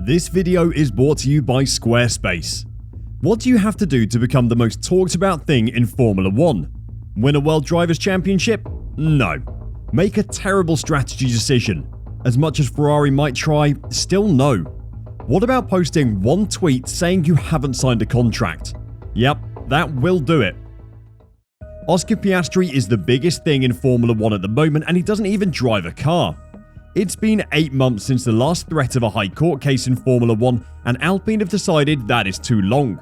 This video is brought to you by Squarespace. What do you have to do to become the most talked about thing in Formula 1? Win a World Drivers' Championship? No. Make a terrible strategy decision. As much as Ferrari might try, still no. What about posting one tweet saying you haven't signed a contract? Yep, that will do it. Oscar Piastri is the biggest thing in Formula 1 at the moment, and he doesn't even drive a car. It's been 8 months since the last threat of a high court case in Formula 1, and Alpine have decided that is too long.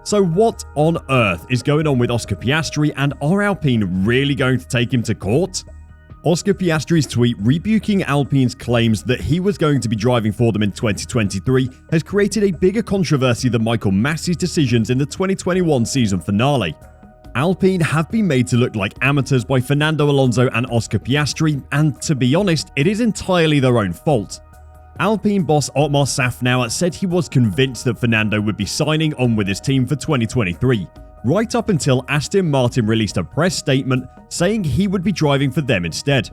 So what on earth is going on with Oscar Piastri, and are Alpine really going to take him to court? Oscar Piastri's tweet rebuking Alpine's claims that he was going to be driving for them in 2023 has created a bigger controversy than Michael Massey's decisions in the 2021 season finale. Alpine have been made to look like amateurs by Fernando Alonso and Oscar Piastri, and to be honest, it is entirely their own fault. Alpine boss Otmar Szafnauer said he was convinced that Fernando would be signing on with his team for 2023, right up until Aston Martin released a press statement saying he would be driving for them instead.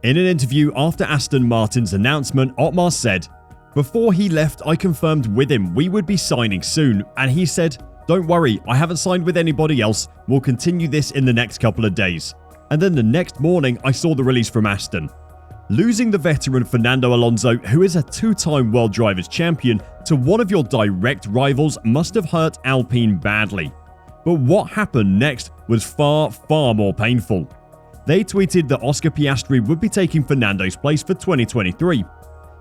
In an interview after Aston Martin's announcement, Otmar said, "Before he left, I confirmed with him we would be signing soon, and he said, 'Don't worry, I haven't signed with anybody else, we'll continue this in the next couple of days.' And then the next morning I saw the release from Aston." Losing the veteran Fernando Alonso, who is a 2-time World Drivers' Champion, to one of your direct rivals must have hurt Alpine badly. But what happened next was far more painful. They tweeted that Oscar Piastri would be taking Fernando's place for 2023.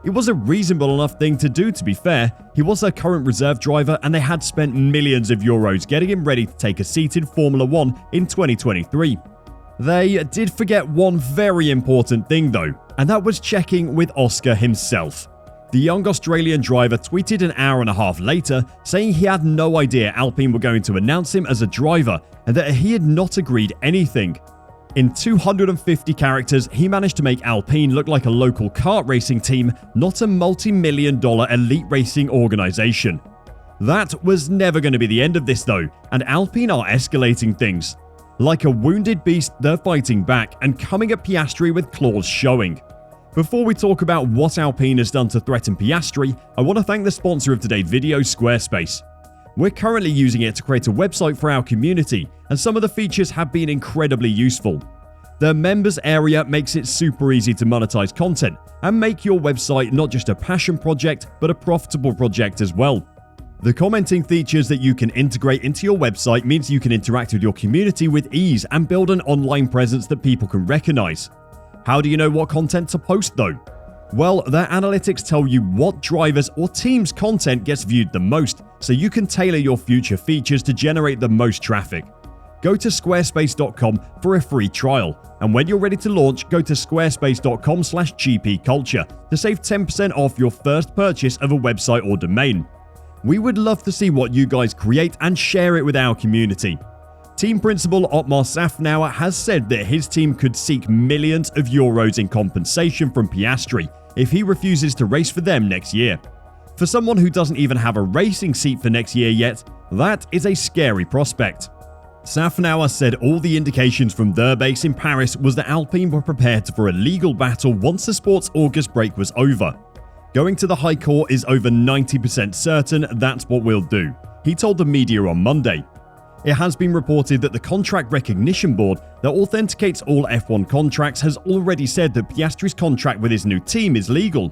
It was a reasonable enough thing to do, to be fair. He was their current reserve driver, and they had spent millions of euros getting him ready to take a seat in Formula 1 in 2023. They did forget one very important thing though, and that was checking with Oscar himself. The young Australian driver tweeted an hour and a half later saying he had no idea Alpine were going to announce him as a driver and that he had not agreed anything. In 250 characters, he managed to make Alpine look like a local kart racing team, not a multi-million-dollar elite racing organization. That was never going to be the end of this though, and Alpine are escalating things. Like a wounded beast, they're fighting back and coming at Piastri with claws showing. Before we talk about what Alpine has done to threaten Piastri, I want to thank the sponsor of today's video, Squarespace. We're currently using it to create a website for our community, and some of the features have been incredibly useful. The members area makes it super easy to monetize content and make your website not just a passion project, but a profitable project as well. The commenting features that you can integrate into your website means you can interact with your community with ease and build an online presence that people can recognize. How do you know what content to post though? Well, their analytics tell you what drivers or teams' content gets viewed the most, so you can tailor your future features to generate the most traffic. Go to squarespace.com for a free trial, and when you're ready to launch, go to squarespace.com/gpculture to save 10% off your first purchase of a website or domain. We would love to see what you guys create and share it with our community. Team principal Otmar Szafnauer has said that his team could seek millions of euros in compensation from Piastri if he refuses to race for them next year. For someone who doesn't even have a racing seat for next year yet, that is a scary prospect. Szafnauer said all the indications from their base in Paris was that Alpine were prepared for a legal battle once the sport's August break was over. Going to the High Court is over 90% certain that's what we'll do, he told the media on Monday. It has been reported that the Contract Recognition Board that authenticates all F1 contracts has already said that Piastri's contract with his new team is legal.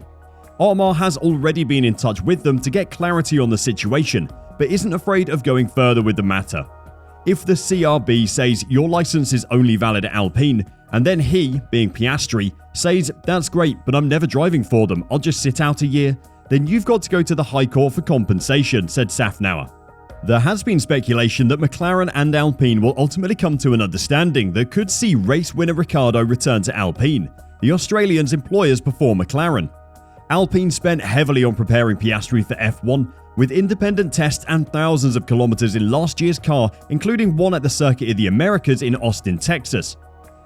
Otmar has already been in touch with them to get clarity on the situation, but isn't afraid of going further with the matter. If the CRB says your license is only valid at Alpine, and then he, being Piastri, says, "That's great, but I'm never driving for them, I'll just sit out a year," then you've got to go to the High Court for compensation, said Szafnauer. There has been speculation that McLaren and Alpine will ultimately come to an understanding that could see race winner Ricciardo return to Alpine, the Australians' employers before McLaren. Alpine spent heavily on preparing Piastri for F1, with independent tests and thousands of kilometers in last year's car, including one at the Circuit of the Americas in Austin, Texas.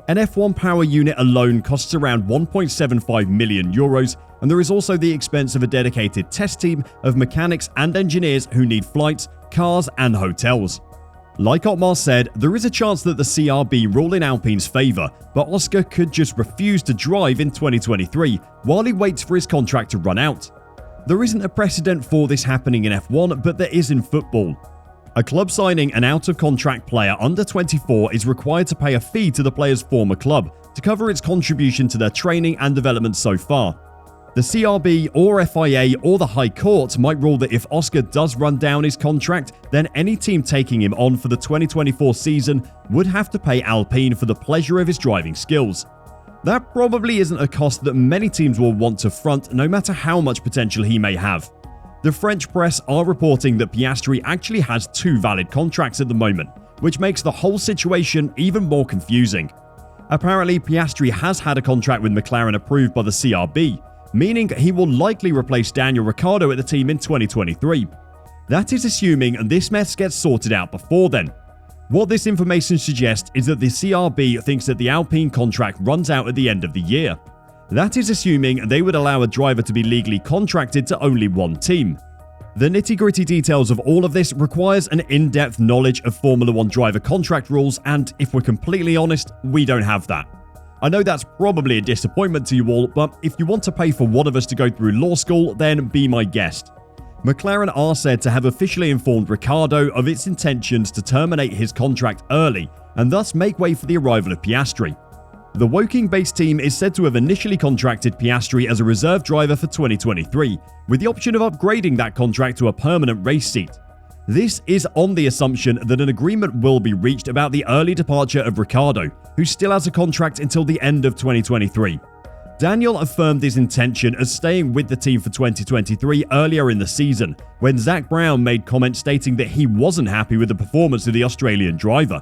An F1 power unit alone costs around 1.75 million euros, and there is also the expense of a dedicated test team of mechanics and engineers who need flights, cars, and hotels. Like Otmar said, there is a chance that the CRB rule in Alpine's favour, but Oscar could just refuse to drive in 2023 while he waits for his contract to run out. There isn't a precedent for this happening in F1, but there is in football. A club signing an out-of-contract player under 24 is required to pay a fee to the player's former club to cover its contribution to their training and development so far. The CRB or FIA or the High Court might rule that if Oscar does run down his contract, then any team taking him on for the 2024 season would have to pay Alpine for the pleasure of his driving skills. That probably isn't a cost that many teams will want to front, no matter how much potential he may have. The French press are reporting that Piastri actually has 2 valid contracts at the moment, which makes the whole situation even more confusing. Apparently, Piastri has had a contract with McLaren approved by the CRB, meaning he will likely replace Daniel Ricciardo at the team in 2023. That is assuming this mess gets sorted out before then. What this information suggests is that the CRB thinks that the Alpine contract runs out at the end of the year. That is assuming they would allow a driver to be legally contracted to only one team. The nitty-gritty details of all of this requires an in-depth knowledge of Formula 1 driver contract rules, and if we're completely honest, we don't have that. I know that's probably a disappointment to you all, but if you want to pay for one of us to go through law school, then be my guest. McLaren are said to have officially informed Ricciardo of its intentions to terminate his contract early and thus make way for the arrival of Piastri. The Woking-based team is said to have initially contracted Piastri as a reserve driver for 2023, with the option of upgrading that contract to a permanent race seat. This is on the assumption that an agreement will be reached about the early departure of Ricciardo, who still has a contract until the end of 2023. Daniel affirmed his intention of staying with the team for 2023 earlier in the season, when Zak Brown made comments stating that he wasn't happy with the performance of the Australian driver.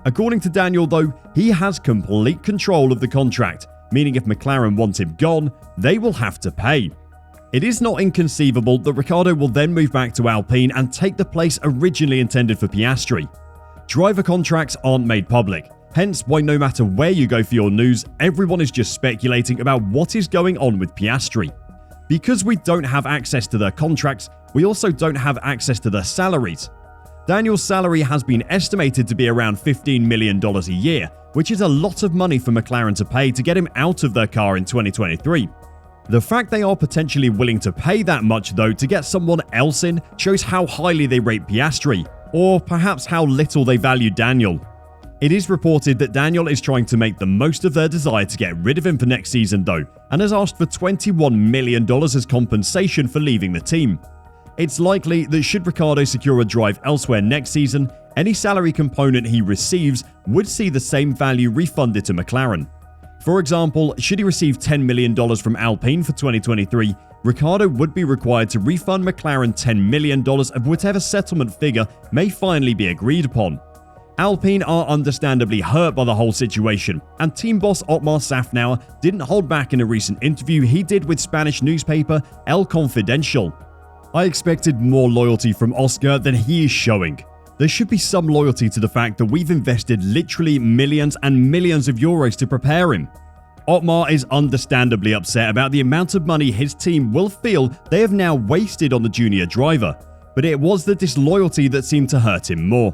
According to Daniel, though, he has complete control of the contract, meaning if McLaren want him gone, they will have to pay. It is not inconceivable that Ricciardo will then move back to Alpine and take the place originally intended for Piastri. Driver contracts aren't made public, hence why no matter where you go for your news, everyone is just speculating about what is going on with Piastri. Because we don't have access to their contracts, we also don't have access to their salaries. Daniel's salary has been estimated to be around $15 million a year, which is a lot of money for McLaren to pay to get him out of their car in 2023. The fact they are potentially willing to pay that much, though, to get someone else in shows how highly they rate Piastri, or perhaps how little they value Daniel. It is reported that Daniel is trying to make the most of their desire to get rid of him for next season, though, and has asked for $21 million as compensation for leaving the team. It's likely that should Ricciardo secure a drive elsewhere next season, any salary component he receives would see the same value refunded to McLaren. For example, should he receive $10 million from Alpine for 2023, Ricciardo would be required to refund McLaren $10 million of whatever settlement figure may finally be agreed upon. Alpine are understandably hurt by the whole situation, and team boss Otmar Szafnauer didn't hold back in a recent interview he did with Spanish newspaper El Confidencial. I expected more loyalty from Oscar than he is showing. There should be some loyalty to the fact that we've invested literally millions and millions of euros to prepare him. Otmar is understandably upset about the amount of money his team will feel they have now wasted on the junior driver, but it was the disloyalty that seemed to hurt him more.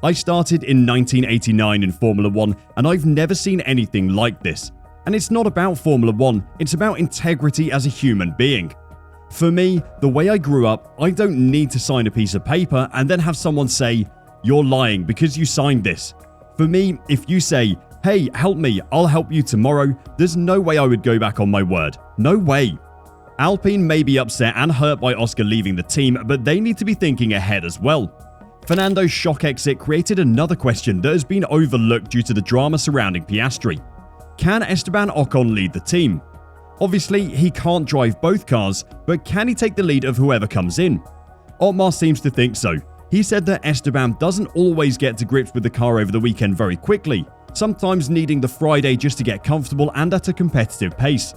I started in 1989 in Formula 1 and I've never seen anything like this. And it's not about Formula 1, it's about integrity as a human being. For me, the way I grew up, I don't need to sign a piece of paper and then have someone say, "You're lying because you signed this." For me, if you say, "Hey, help me, I'll help you tomorrow," there's no way I would go back on my word. No way. Alpine may be upset and hurt by Oscar leaving the team, but they need to be thinking ahead as well. Fernando's shock exit created another question that has been overlooked due to the drama surrounding Piastri. Can Esteban Ocon lead the team? Obviously, he can't drive both cars, but can he take the lead of whoever comes in? Otmar seems to think so. He said that Esteban doesn't always get to grips with the car over the weekend very quickly, sometimes needing the Friday just to get comfortable and at a competitive pace.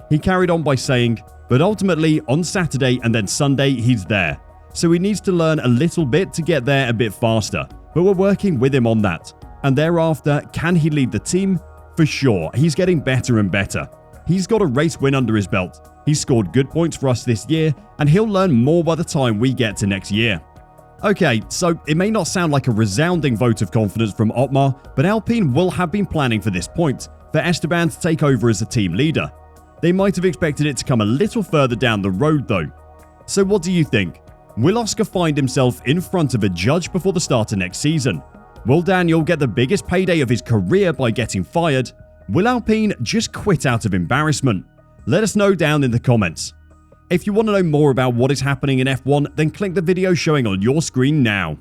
He carried on by saying, "But ultimately, on Saturday and then Sunday, he's there. So he needs to learn a little bit to get there a bit faster, but we're working with him on that. And thereafter, can he lead the team? For sure, he's getting better and better. He's got a race win under his belt. He's scored good points for us this year, and he'll learn more by the time we get to next year." Okay, so it may not sound like a resounding vote of confidence from Otmar, but Alpine will have been planning for this point, for Esteban to take over as the team leader. They might have expected it to come a little further down the road though. So what do you think? Will Oscar find himself in front of a judge before the start of next season? Will Daniel get the biggest payday of his career by getting fired? Will Alpine just quit out of embarrassment? Let us know down in the comments. If you want to know more about what is happening in F1, then click the video showing on your screen now.